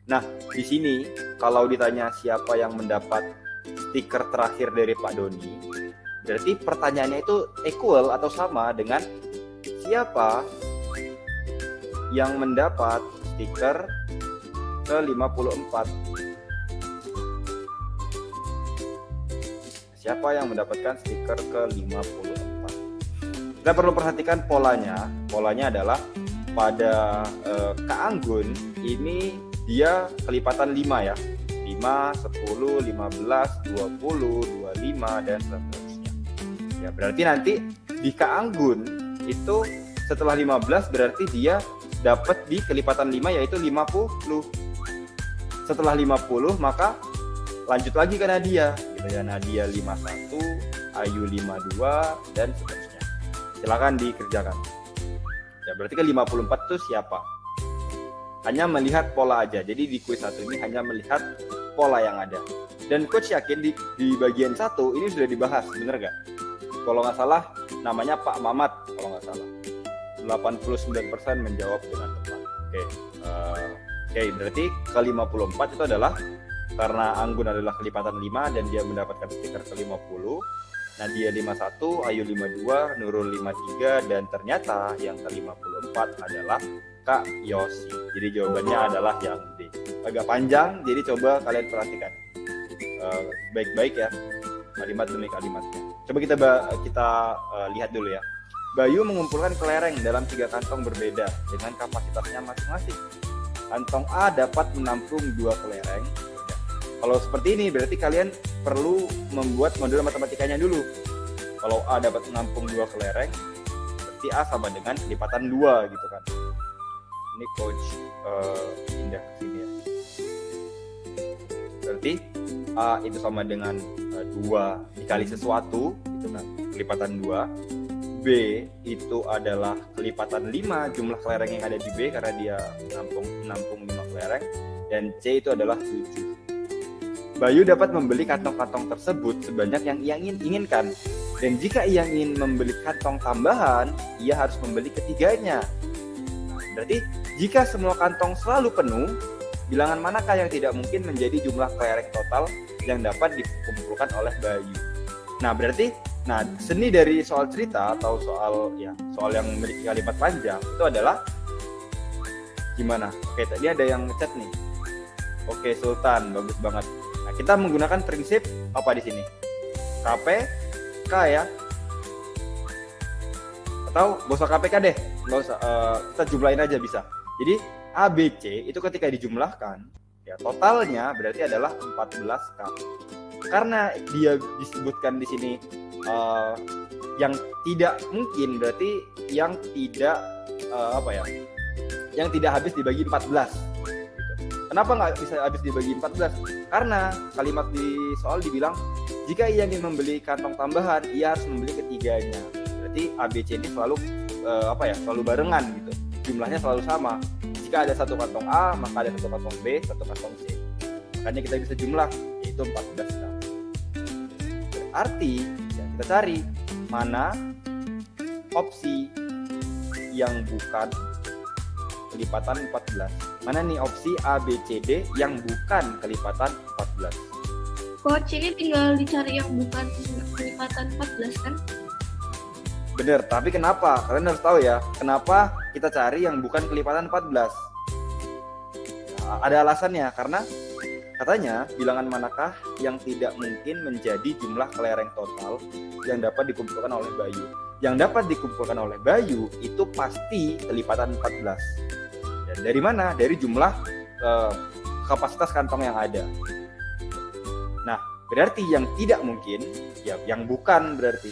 Nah, di sini kalau ditanya siapa yang mendapat stiker terakhir dari Pak Doni, berarti pertanyaannya itu equal atau sama dengan siapa yang mendapat stiker ke-54. Siapa yang mendapatkan stiker ke-54? Kita perlu perhatikan polanya. Polanya adalah pada Kak Anggun ini dia kelipatan 5 ya. 5, 10, 15, 20, 25 dan seterusnya. Ya, berarti nanti di Kak Anggun itu setelah 15 berarti dia dapat di kelipatan 5 yaitu 50. Setelah 50 maka lanjut lagi ke Nadia gitu ya. Nadia 51, Ayu 52 dan seterusnya. Silakan dikerjakan. Ya, berarti ke 54 itu siapa? Hanya melihat pola aja. Jadi di kuis 1 ini hanya melihat pola yang ada. Dan coach yakin di bagian 1 ini sudah dibahas, bener gak? Kalau nggak salah namanya Pak Mamat kalau nggak salah. 89% menjawab dengan tepat. Oke, berarti ke 54 itu adalah karena Anggun adalah kelipatan 5 dan dia mendapatkan stiker ke 50. Nadia 51, Ayu 52, Nurul 53 dan ternyata yang ke 54 adalah Kak Yosi. Jadi jawabannya adalah yang D. Agak panjang, jadi coba kalian perhatikan baik-baik ya kalimat demi kalimatnya. Coba kita lihat dulu ya. Bayu mengumpulkan kelereng dalam 3 kantong berbeda dengan kapasitasnya masing-masing. Kantong A dapat menampung 2 kelereng. Kalau seperti ini berarti kalian perlu membuat modul matematikanya dulu. Kalau A dapat menampung 2 kelereng, berarti A sama dengan kelipatan 2 gitu kan. Ini coach pindah ke sini ya. Berarti A itu sama dengan 2 dikali sesuatu gitu kan, kelipatan 2. B itu adalah kelipatan 5 jumlah kelereng yang ada di B karena dia menampung 5 kelereng. Dan C itu adalah 7. Bayu dapat membeli kantong-kantong tersebut sebanyak yang ia inginkan. Dan jika ia ingin membeli kantong tambahan, ia harus membeli ketiganya. Berarti jika semua kantong selalu penuh, bilangan manakah yang tidak mungkin menjadi jumlah kelereng total yang dapat dikumpulkan oleh Bayu? Nah, berarti seni dari soal cerita atau soal yang memiliki kalimat panjang itu adalah gimana? Oke, tadi ada yang ngechat nih. Oke, Sultan, bagus banget. Nah, kita menggunakan prinsip apa di sini? KP, K ya. Atau gak usah KPK deh, gak usah, kita jumlahin aja bisa. Jadi A, B, C itu ketika dijumlahkan, ya totalnya berarti adalah 14K. Karena dia disebutkan di sini yang tidak mungkin berarti yang tidak yang tidak habis dibagi 14 gitu. Kenapa nggak bisa habis dibagi 14? Karena kalimat di soal dibilang jika ia ingin membeli kantong tambahan ia harus membeli ketiganya. Berarti A, B, C ini selalu selalu barengan gitu, jumlahnya selalu sama. Jika ada satu kantong A maka ada satu kantong B, satu kantong C, makanya kita bisa jumlah yaitu 14K. Berarti ya kita cari mana opsi yang bukan kelipatan 14. Mana nih opsi A, B, C, D yang bukan kelipatan 14? Coach, ini tinggal dicari yang bukan kelipatan 14 kan? Bener, tapi kenapa? Kalian harus tahu ya, kenapa kita cari yang bukan kelipatan 14? Nah, ada alasannya, karena katanya bilangan manakah yang tidak mungkin menjadi jumlah kelereng total yang dapat dikumpulkan oleh Bayu? Yang dapat dikumpulkan oleh Bayu itu pasti kelipatan 14. Dan dari mana? Dari jumlah kapasitas kantong yang ada. Nah, berarti yang tidak mungkin, ya yang bukan berarti.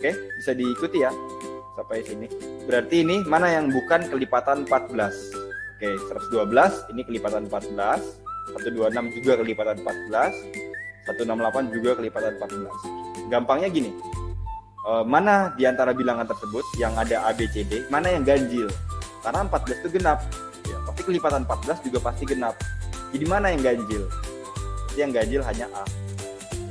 Oke, bisa diikuti ya sampai sini. Berarti ini mana yang bukan kelipatan 14? Oke, 112 ini kelipatan 14, 126 juga kelipatan 14, 168 juga kelipatan 14. Gampangnya gini, mana di antara bilangan tersebut yang ada A, B, C, D, mana yang ganjil? Karena 14 itu genap, ya, pasti kelipatan 14 juga pasti genap. Jadi mana yang ganjil? Jadi yang ganjil hanya A,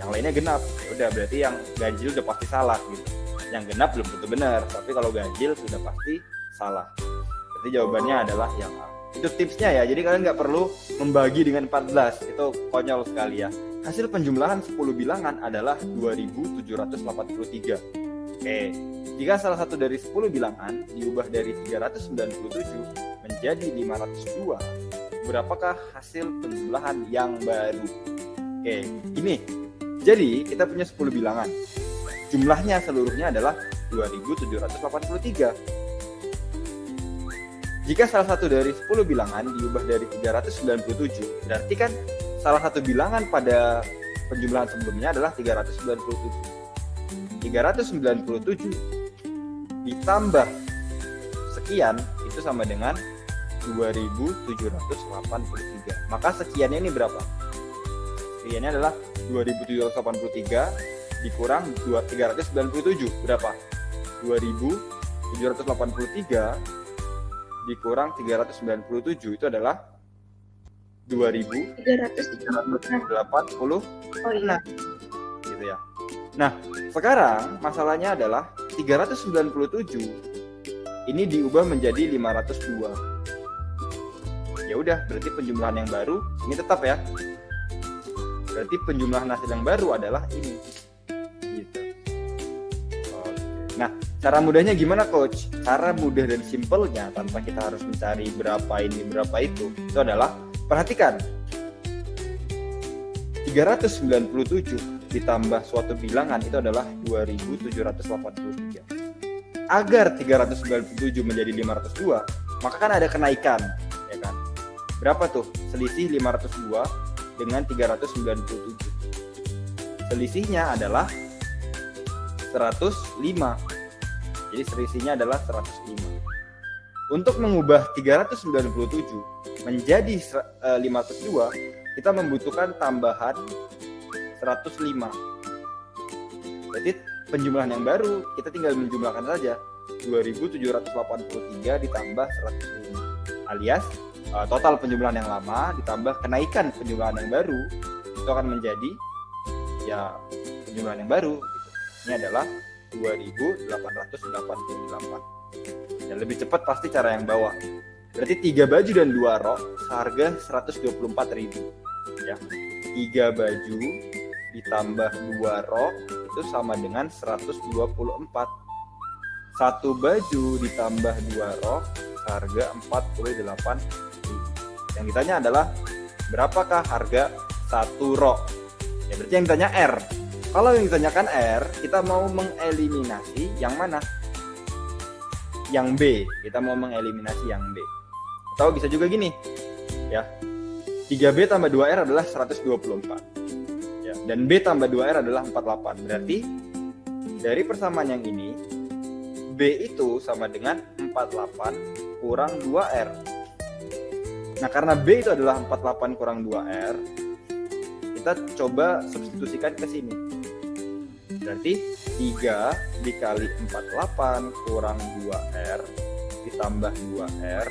yang lainnya genap. Ya udah, berarti yang ganjil udah pasti salah gitu. Yang genap belum tentu benar, tapi kalau ganjil sudah pasti salah. Berarti jawabannya adalah yang A. Itu tipsnya ya, jadi kalian nggak perlu membagi dengan 14, itu konyol sekali ya. Hasil penjumlahan 10 bilangan adalah 2783. Oke, jika salah satu dari 10 bilangan diubah dari 397 menjadi 502, berapakah hasil penjumlahan yang baru? Oke, ini. Jadi kita punya 10 bilangan. Jumlahnya seluruhnya adalah 2783. Jika salah satu dari 10 bilangan diubah dari 397, berarti kan salah satu bilangan pada penjumlahan sebelumnya adalah 397. 397 ditambah sekian itu sama dengan 2783. Maka sekiannya ini berapa? Sekiannya adalah 2783 dikurang 397. Berapa? 2783 dikurang 397 itu adalah 2380. Oh iya. Gitu ya. Nah, sekarang masalahnya adalah 397 ini diubah menjadi 502. Ya udah, berarti penjumlahan yang baru ini tetap ya. Berarti penjumlahan hasil yang baru adalah ini. Gitu. Oke. Nah, cara mudahnya gimana coach? Cara mudah dan simpelnya tanpa kita harus mencari berapa ini berapa itu adalah perhatikan. 397 ditambah suatu bilangan itu adalah 2783. Agar 397 menjadi 502, maka kan ada kenaikan, ya kan? Berapa tuh? Selisih 502 dengan 397. Selisihnya adalah 105. Jadi selisihnya adalah 105. Untuk mengubah 397 menjadi 502, kita membutuhkan tambahan 105. Berarti penjumlahan yang baru kita tinggal menjumlahkan saja 2783 ditambah 105, alias total penjumlahan yang lama ditambah kenaikan penjumlahan yang baru itu akan menjadi ya penjumlahan yang baru gitu. Ini adalah 2888. Dan lebih cepat pasti cara yang bawah. Berarti 3 baju dan 2 rok seharga 124.000 ya. 3 baju ditambah 2 rok itu sama dengan 124. 1 baju ditambah 2 rok harga 48.000. Yang ditanya adalah berapakah harga 1 rok? Ya berarti yang ditanya R. Kalau yang ditanyakan R, kita mau mengeliminasi yang mana? Yang B. Kita mau mengeliminasi yang B. Atau bisa juga gini, ya. 3B tambah 2R adalah 124. Ya, dan B tambah 2R adalah 48. Berarti dari persamaan yang ini, B itu sama dengan 48 kurang 2R. Nah, karena B itu adalah 48 kurang 2R, kita coba substitusikan ke sini. Berarti 3 dikali 48 kurang 2R ditambah 2R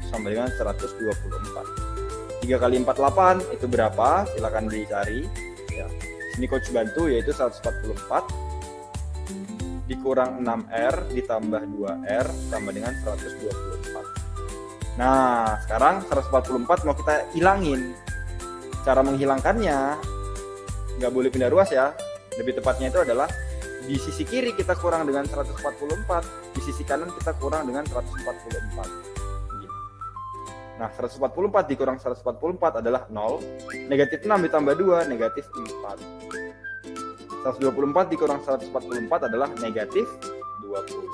sama dengan 124. 3 kali 48 itu berapa? Silakan dicari. Ya. Sini coach bantu, yaitu 144 dikurang 6R ditambah 2R sama dengan 124. Nah, sekarang 144 mau kita hilangin. Cara menghilangkannya nggak boleh pindah ruas ya. Lebih tepatnya itu adalah di sisi kiri kita kurang dengan 144, di sisi kanan kita kurang dengan 144. Nah, 144 dikurang 144 adalah 0. Negatif 6 ditambah 2, negatif 4. 124 dikurang 144 adalah negatif 20.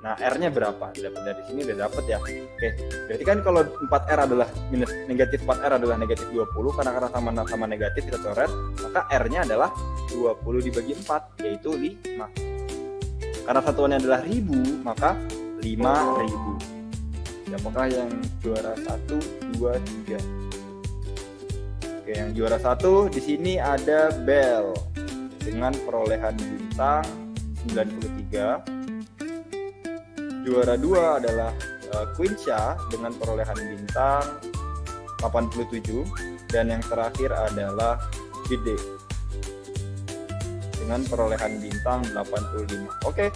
Nah, R-nya berapa? Dapat dari sini udah dapat ya. Oke, berarti kan kalau 4R adalah minus negatif 4R adalah negatif 20, karena sama negatif kita coret, maka R-nya adalah 20 dibagi 4, yaitu 5. Karena satuannya adalah ribu, maka 5.000. Siapakah yang juara 1, 2, 3? Oke, yang juara 1 di sini ada Bell dengan perolehan bintang 93. Juara 2 adalah Quinsha dengan perolehan bintang 87, dan yang terakhir adalah Gede dengan perolehan bintang 85. Oke.